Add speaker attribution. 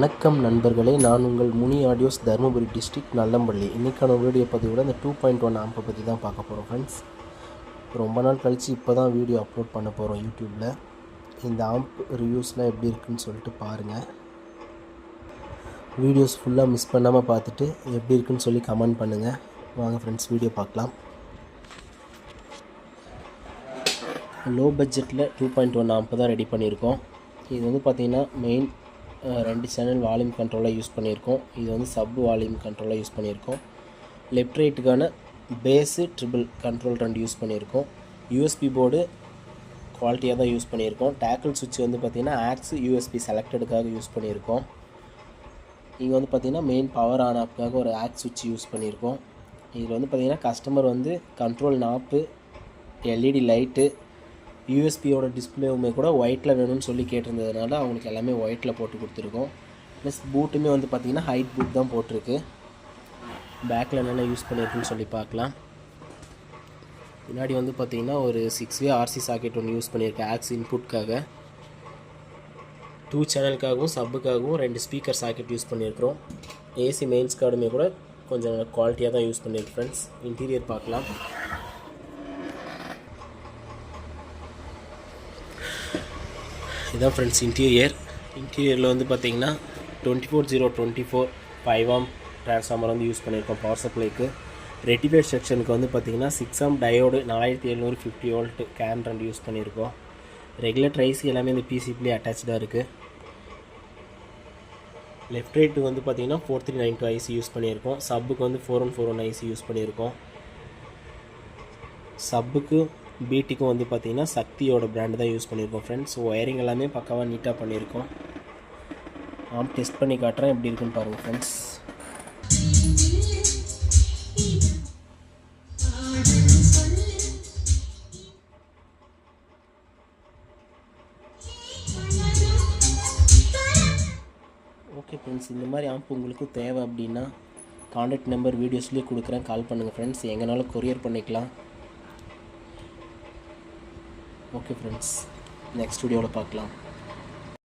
Speaker 1: வணக்கம் நண்பர்களே, நான் உங்கள் முனி ஆடியோஸ், தருமபுரி டிஸ்ட்ரிக்ட், நல்லம்பள்ளி. இன்றைக்கான வீடியோ பதிவோட இந்த 2.1 ஆம்பை பற்றி தான் பார்க்க போகிறோம் ஃப்ரெண்ட்ஸ். ரொம்ப நாள் கழித்து இப்போ தான் வீடியோ அப்லோட் பண்ண போகிறோம் யூடியூப்பில். இந்த ஆம்ப் ரிவ்யூஸ்லாம் எப்படி இருக்குன்னு சொல்லிட்டு பாருங்கள். வீடியோஸ் ஃபுல்லாக மிஸ் பண்ணாமல் பார்த்துட்டு எப்படி இருக்குன்னு சொல்லி கமெண்ட் பண்ணுங்கள். வாங்க ஃப்ரெண்ட்ஸ், வீடியோ பார்க்கலாம். லோ பட்ஜெட்டில் 2.1 ஆம்பை தான் ரெடி பண்ணியிருக்கோம். இது வந்து பார்த்திங்கன்னா மெயின் 2 சேனல் வால்யூம் கண்ட்ரோலாக யூஸ் பண்ணியிருக்கோம். இது வந்து சப் வால்யூம் கண்ட்ரோலாக யூஸ் பண்ணியிருக்கோம். லெஃப்ட் ரைட்டுக்கான பேஸு ட்ரிபிள் கண்ட்ரோல் 2 யூஸ் பண்ணியிருக்கோம். யூஎஸ்பி போர்டு குவாலிட்டியாக தான் யூஸ் பண்ணியிருக்கோம். டேக்கிள் சுவிட்ச் வந்து பார்த்திங்கன்னா ஆக்ஸ் யூஎஸ்பி செலக்டடுக்காக யூஸ் பண்ணியிருக்கோம். இங்கே வந்து பார்த்திங்கன்னா மெயின் பவர் ஆன் ஆப்புக்காக ஒரு ஆக்ஸ் சுவிட்ச் யூஸ் பண்ணியிருக்கோம். இதில் வந்து பார்த்திங்கன்னா கஸ்டமர் வந்து கண்ட்ரோல் நாப்பு, எல்இடி லைட்டு, யூஎஸ்பியோட டிஸ்பிளேவுமே கூட ஒயிட்டில் வேணும்னு சொல்லி கேட்டிருந்ததுனால அவங்களுக்கு எல்லாமே ஒயிட்டில் போட்டு கொடுத்துருக்கோம். ப்ளஸ் பூட்டுமே வந்து பார்த்திங்கன்னா ஹைட் பூட் தான் போட்டிருக்கு. பேக்கில் என்னென்ன யூஸ் பண்ணியிருக்குன்னு சொல்லி பார்க்கலாம். பின்னாடி வந்து பார்த்திங்கன்னா ஒரு 6-வே ஆர்சி சாக்கெட் ஒன்று யூஸ் பண்ணியிருக்கேன் ஆக்ஸ் இன்புட்காக. 2 சேனலுக்காகவும் சப்புக்காகவும் 2 ஸ்பீக்கர் சாக்கெட் யூஸ் பண்ணியிருக்கிறோம். ஏசி மெயின்ஸ் கார்டுமே கூட கொஞ்சம் குவாலிட்டியாக தான் யூஸ் பண்ணியிருக்கு ஃப்ரெண்ட்ஸ். இன்டீரியர் பார்க்கலாம். இதான் ஃப்ரெண்ட்ஸ் இன்டீரியரில் வந்து பார்த்திங்கன்னா 24024 5 ஆம்ப் ட்ரான்ஸ்ஃபார்மர் வந்து யூஸ் பண்ணியிருக்கோம் பவர் சப்ளைக்கு. ரெட்டிஃபைட் செக்ஷனுக்கு வந்து பார்த்திங்கன்னா 6 amp diode 4750 volt can 2 use பண்ணியிருக்கோம். ரெகுலேட்டர் ஐசி எல்லாமே இந்த பிசிபிலே அட்டாச்சாக இருக்குது. லெஃப்ட் ரைட்டு வந்து பார்த்திங்கன்னா 4392 ஐசி யூஸ் பண்ணியிருக்கோம். சப்புக்கு வந்து 4141 ஐசி யூஸ் பண்ணியிருக்கோம். சப்புக்கு பிடிக்கும் வந்து பார்த்திங்கன்னா சக்தியோட பிராண்டு தான் யூஸ் பண்ணியிருக்கோம் ஃப்ரெண்ட்ஸ். ஒயரிங் எல்லாமே பக்காவாக நீட்டாக பண்ணியிருக்கோம். ஆம்ப் டெஸ்ட் பண்ணி காட்டுறேன், எப்படி இருக்குன்னு பாருங்கள் ஃப்ரெண்ட்ஸ். ஓகே ஃப்ரெண்ட்ஸ், இந்த மாதிரி ஆம்ப் உங்களுக்கு தேவை அப்படின்னா கான்டாக்ட் நம்பர் வீடியோஸ்லேயே கொடுக்குறேன், கால் பண்ணுங்கள் ஃப்ரெண்ட்ஸ். எங்கனாலும் கொரியர் பண்ணிக்கலாம். ஓகே ஃப்ரெண்ட்ஸ், நெக்ஸ்ட் வீடியோவில் பார்க்கலாம்.